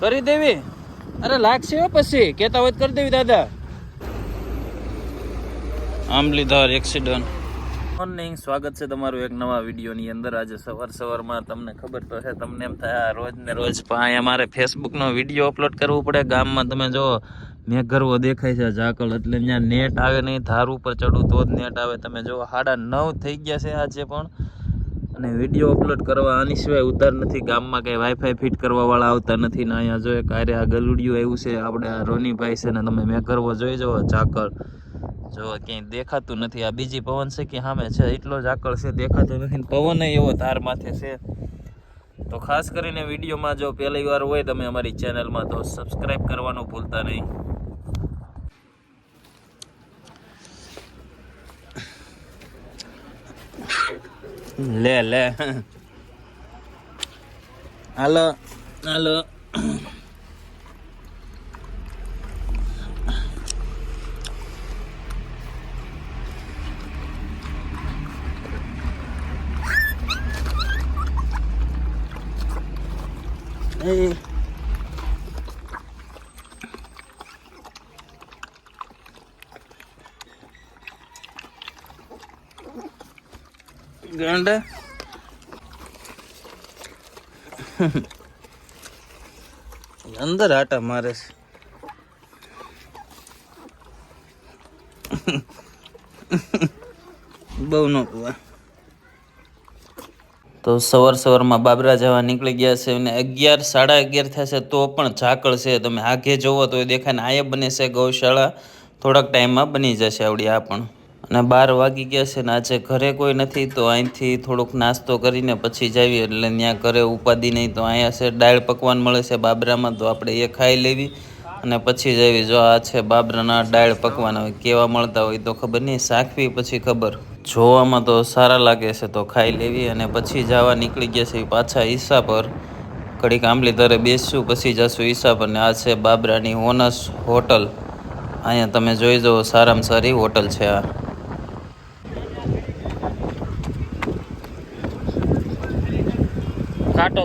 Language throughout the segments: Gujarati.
કરી દેવી. અરે લાગશે હો પછી કેતા હોય કરી દેવી દાદા. આંબલીધાર એક્સિડન્ટ. મોર્નિંગ, સ્વાગત છે તમારું એક નવા વિડીયોની અંદર. આજે સવારમાં તમને ખબર તો છે, તમને એમ થાય રોજ ને રોજ અહીંયા મારે ફેસબુકનો વિડીયો અપલોડ કરવો પડે. ગામમાં તમે જો મેઘરવો દેખાય છે ઝાકળ, એટલે ત્યાં નેટ આવે નહીં. ધાર ઉપર ચડું તો જ નેટ આવે. તમે જો 9:30 થઈ ગયા છે આજે પણ, અને વિડીયો અપલોડ કરવા આની સિવાય ઉધાર નથી. ગામમાં કંઈ વાઈફાઈ ફિટ કરવાવાળા આવતા નથી ને અહીંયા જો કાર્ય આ ગલુડિયું આવ્યું છે આપણે આ રોનીભાઈ છે ને તમે મેઘરવો જોઈ જાઓ. ઝાકળ જો ક્યાંય દેખાતું નથી. આ બીજી પવન છે કે સામે છે એટલો જ આકળ છે, દેખાતો નથી. પવન એવો ધાર માથે છે. તો ખાસ કરીને વિડીયોમાં જો પહેલી વાર હોય તમે અમારી ચેનલમાં તો સબસ્ક્રાઈબ કરવાનું ભૂલતા નહીં. લે હાલો હાલો. ગાંડા અંદર આટા મારે છે. બહુ ન કુવા. તો સવારમાં બાબરા જવા નીકળી ગયા છે અને 11, 11:30 થશે તો પણ ઝાકળ છે. તમે આઘે જોવો તો દેખાય ને. આયે બને છે ગૌશાળા, થોડાક ટાઈમમાં બની જશે આવડી આ પણ. અને 12 વાગી ગયા છે ને આજે ઘરે કોઈ નથી, તો અહીંથી થોડોક નાસ્તો કરીને પછી જાવી. એટલે ત્યાં ઘરે ઉપાધિ નહીં, તો અહીંયા છે દાળ પકવાન મળે છે બાબરામાં, તો આપણે એ ખાઈ લેવી અને પછી જાવી. જો આ છે બાબરાના દાળ પકવાન. હવે કેવા મળતા હોય તો ખબર નહીં, શાખવી પછી ખબર. જોવામાં તો સારા લાગે છે તો ખાઈ લેવી અને પછી જવા નીકળી ગયા છે પાછા ઈસા પર. ઘડીક આંબલીધારે બેસશું પછી જશું ઈસા પર. ને આ છે બાબરાની હોનસ હોટલ. અહીંયા તમે જોઈ જાઓ, સારામાં સારી હોટલ છે આ.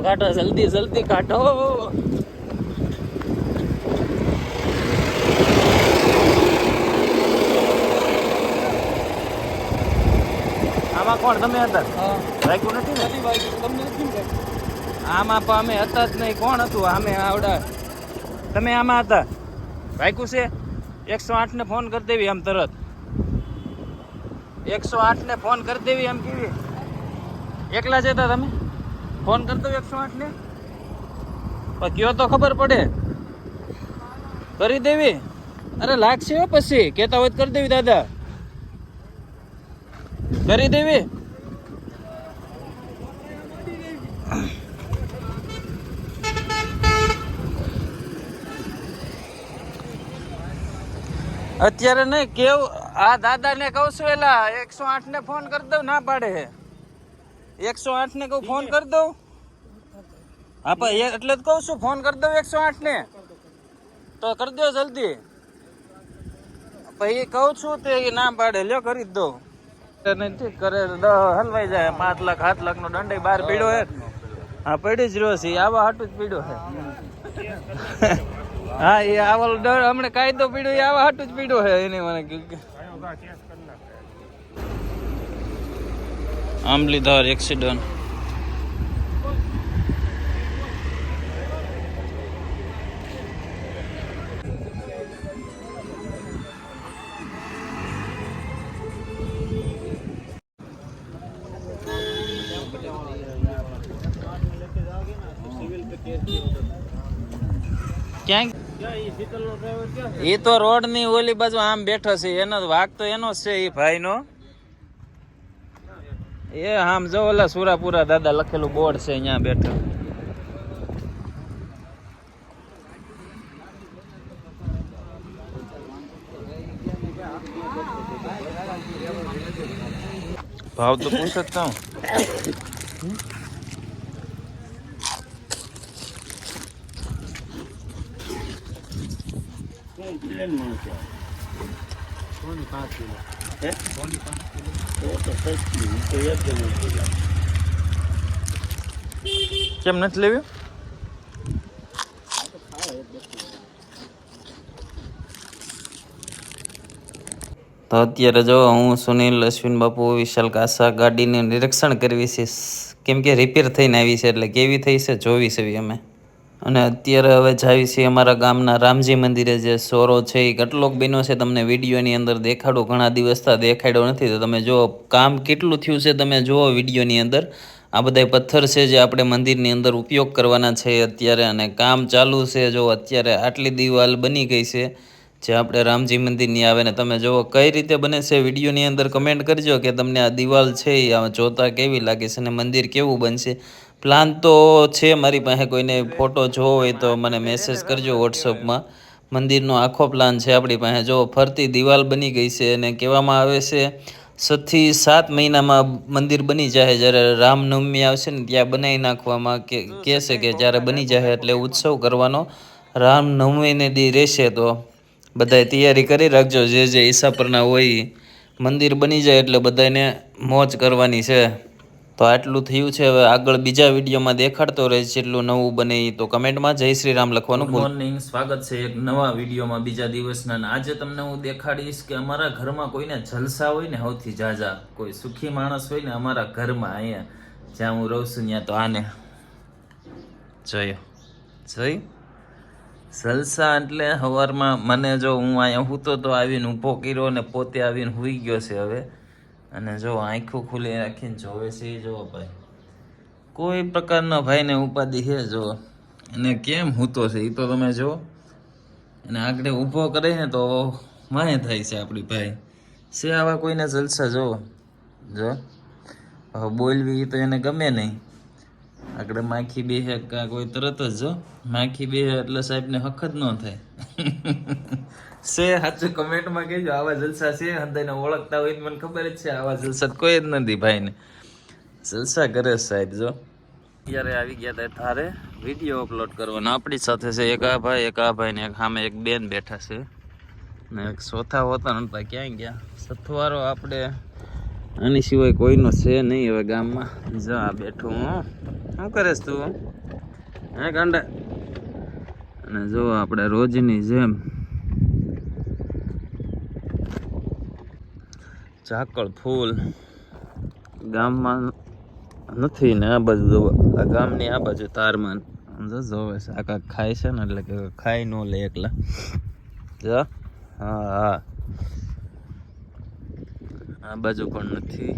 કાટો જલ્દી કાટો. આમાં કોણ તમે હતા? વાગ્યું નથી ને? આમાં પણ અમે હતા જ નહીં. કોણ હતું આમે આવડા? તમે આમાં હતા? વાગ્યું છે? 108 ને ફોન કરી દેવી એમ તરત. 108 ને ફોન કરી દેવી એમ કેવી? એકલા જ હતા તમે? ફોન કરી દો 108 ને. પણ કયો તો ખબર પડે. કરી દેવી. અરે લાગશે હો પછી કેતા હોય કરી દેવી દાદા. કરી દેવી. અત્યારે નહીં કેવું. આ દાદા ને કહું છું એલા 108 ને ફોન કરી દઉં, ના પાડે. 108 ને કહું ફોન કરી દઉં. હા પણ એટલે જ કહું છું ફોન કરી દઉં 108 ને, તો કરી દો જલ્દી. પછી કહું છું તે ના પાડે. લ્યો કરી જ દઉં. નથી કરે હલવાઈ જાય. 5 લાખ 7 લાખ નો દંડ બહાર પીડ્યો હે. હા પડી જ રહ્યો છે. આવા હાટું જ પીડ્યો છે. હા એ આવો ડર હમણે કાયદો પીડ્યો, એ આવા હાટું જ પીડ્યો છે એને. મને આંબલીધાર એક્સિડન્ટ. ક્યાં એ તો રોડ ની ઓલી બાજુ આમ બેઠો છે. એનો વાક તો એનો જ છે એ ભાઈ નો. એ આમ જો ઓલા સુરાપુરા દાદા લખેલું બોર્ડ છે અહીંયા બેઠો. ભાવ તો પૂછ શકતા હું. કેમ નથી લેવી? તો અત્યારે જો હું સુનિલ અશ્વિન બાપુ વિશાલ કાસા ગાડીનું નિરીક્ષણ કરવી છે, કેમ કે રિપેર થઈને આવી છે એટલે કેવી થઈ છે જોવી છે અમે. અને અત્યારે હવે જાવી છીએ અમારા ગામના રામજી મંદિરે. જે સોરો છે એ કેટલોક બન્યો છે તમને વિડીયોની અંદર દેખાડો. ઘણા દિવસથી દેખાડ્યો નથી તો તમે જો કામ કેટલું થયું છે તમે જુઓ વિડીયોની અંદર. આ બધા પથ્થર છે જે આપણે મંદિરની અંદર ઉપયોગ કરવાના છે અત્યારે, અને કામ ચાલુ છે. જો અત્યારે આટલી દિવાલ બની ગઈ છે જે આપણે રામજી મંદિરની આવે, ને તમે જુઓ કઈ રીતે બને છે વિડીયોની અંદર કમેન્ટ કરજો કે તમને આ દિવાલ છે એ જોતા કેવી લાગે છે અને મંદિર કેવું બનશે. પ્લાન તો છે મારી પાસે, કોઈને ફોટો જોવો હોય તો મને મેસેજ કરજો વોટ્સઅપમાં. મંદિરનો આખો પ્લાન છે આપણી પાસે. જો ફરતી દિવાલ બની ગઈ છે અને કહેવામાં આવે છે 6 થી 7 મહિનામાં મંદિર બની જાય. જ્યારે રામનવમી આવશે ને ત્યાં બનાવી નાખવામાં કહેશે કે જ્યારે બની જાય એટલે ઉત્સવ કરવાનો રામનવમીને દી રહેશે. તો બધાએ તૈયારી કરી રાખજો, જે ઈસાપરના હોય. મંદિર બની જાય એટલે બધાને મોજ કરવાની છે. તો આટલું થયું છે. હવે આગળ બીજા વિડીયોમાં દેખાડતો રહીશ જેટલું નવું બને. તો કમેન્ટમાં જય શ્રી રામ લખવાનું. ગુડ મોર્નિંગ, સ્વાગત છે એક નવા વિડીયોમાં બીજા દિવસના. આજે તમને હું દેખાડીશ કે અમારા ઘરમાં કોઈને જલસા હોય ને, સૌથી ઝાઝા કોઈ સુખી માણસ હોય ને અમારા ઘરમાં, અહીંયા જ્યાં હું રહું છું ત્યાં. તો આને જોઈ જલસા એટલે સવારમાં મને જો હું અહીંયા સૂતો તો આવીને ઊભો કર્યો ને પોતે આવીને સૂઈ ગયો છે હવે. અને જો આંખું ખુલ્લી રાખીને જોવે છે એ જો ભાઈ, કોઈ પ્રકારના ભાઈને ઉપાધિ છે જો. અને કેમ સૂતો છે એ તો તમે જો. અને આગળ ઊભો કરે ને તો માહે થાય છે આપણી ભાઈ છે. આવા કોઈને જલસા જો હવે બોલવી તો એને ગમે નહીં. આગળ માખી બેસે કાં કોઈ તરત જ જો માખી બેસે એટલે સાહેબને હખત ન થાય. છે સાચું કમેન્ટમાં કહેજો આવા જલસા છે. હંધાઈને ઓળખતા હોય મને ખબર જ છે આવા જલસા કોઈ જ નથી ભાઈને. જલસા કરે સાહેબ જો. અત્યારે આવી ગયા હતા તારે વિડીયો અપલોડ કરવાનો. આપણી સાથે છે એક આ ભાઈ ને એક સામે એક બેન બેઠા છે ને એક ચોથા હોતા નતા ક્યાંય ગયા. સથવારો આપણે આની સિવાય કોઈનો છે નહીં હવે ગામમાં. જો આ બેઠું હું, શું કરેશ તું હે ગાંડા? અને જો આપણે રોજની જેમ ઝાકળ ફૂલ ગામમાં નથી ને આ બાજુ જોવો, આ ગામની આ બાજુ તારમાં જોવે છે. આ કાંઈક ખાય છે ને એટલે કે ખાઈ ન લે એકલા. જો હા આ બાજુ પણ નથી.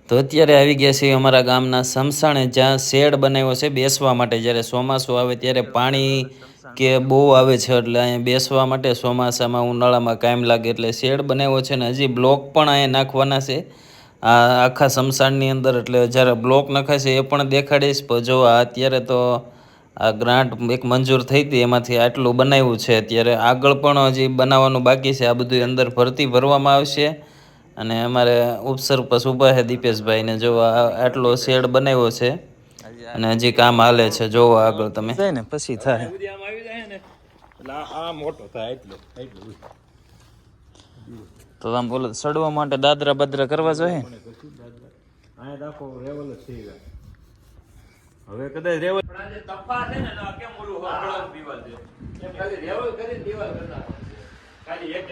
તો અત્યારે આવી ગયા છીએ અમારા ગામના સમસાણે, જ્યાં શેડ બનાવ્યો છે બેસવા માટે. જ્યારે ચોમાસું આવે ત્યારે પાણી કે બહુ આવે છે એટલે અહીંયા બેસવા માટે ચોમાસામાં ઉનાળામાં કાયમ લાગે એટલે શેડ બનાવ્યો છે. ને હજી બ્લોક પણ અહીંયા નાખવાના છે આ આખા સમસાણની અંદર. એટલે જ્યારે બ્લોક નખાશે એ પણ દેખાડીશ. જો અત્યારે તો આ ગ્રાન્ટ એક મંજૂર થઈ હતી એમાંથી આટલું બનાવ્યું છે. અત્યારે આગળ પણ હજી બનાવવાનું બાકી છે. આ બધું અંદર ભરતી ભરવામાં આવશે. અને અમારે ઉપસરપંચ ઊભા છે દીપેશભાઈને. જો આટલો શેડ બનાવ્યો છે અને હજી કામ હાલે છે. જોવો આગળ તમે ને પછી થાય. તો આમ બોલો સડવા માટે દાદરા બાદરા કરવા જોઈએ. હવે કદાચ રેવલ તફા છે ને કેમ ઓલું હળક દીવાલ છે એમ ખાલી રેવલ કરી દીવાલ કરતા ખાલી એક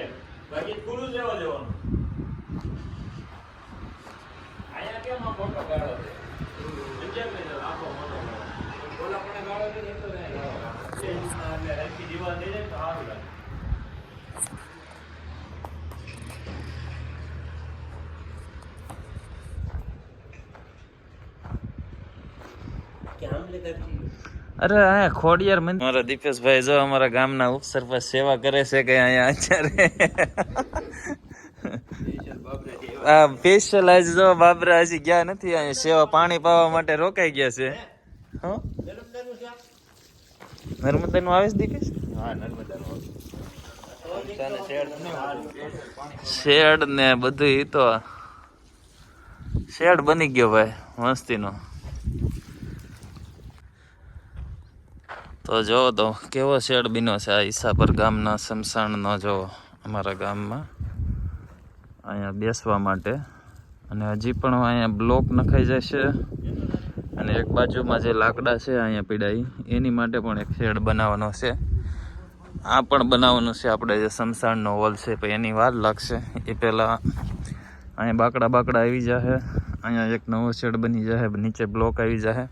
બાકી પૂરું લેવા દેવાનું. આયા કેમ આ મોટો ગાળો છે જગ્યા મે આખો મોટો ઓલા પણ ગાળો છે ને તો નહીં ગાળો છે એટલે આખી દીવાલ દઈ દે તો સારું લાગે. અરે આ ખોડિયાર મંદિર. મારા દીપેશભાઈ જો અમારા ગામના ઉપસરપંચ સેવા કરે છે કે અહીંયા અત્યારે આ સ્પેશિયલ આજ જો બાબરા હજી ગયા નથી અહીંયા સેવા પાણી પાવા માટે રોકાઈ ગયા છે. નર્મદા નું આવે છે દીપેશ? હા નર્મદા શેડ ને બધું. ઈ તો શેડ બની ગયો ભાઈ મસ્તીનો. તો જો તો કેવો શેડ બીનો છે આ ઈસાપર ગામના સમસાણનો. જો અમારા ગામમાં અહીંયા બેસવા માટે. અને હજી પણ અહીંયા બ્લોક નખાઈ જશે. અને એક બાજુમાં જે લાકડા છે અહીંયા પીડાઈ એની માટે પણ એક શેડ બનાવવાનો છે. આ પણ બનાવવાનું છે આપણે જે સમસાણનો હોલ છે, પછી એની વાર લાગશે. એ પહેલાં અહીંયા બાકડા આવી જશે, અહીંયા એક નવો શેડ બની જશે, નીચે બ્લોક આવી જશે.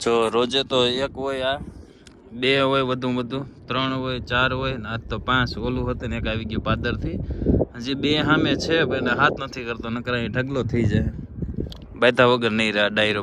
જો રોજે તો એક હોય, આ 2 હોય, વધુ 3 હોય, 4 હોય ને આજ તો 5. ઓલું હતું ને એક આવી ગયું પાદરથી. હજી 2 સામે છે, એને હાથ નથી કરતો, નકર અહીં ઢગલો થઈ જાય. બાયતા વગર નહીં રહે ડાયરો.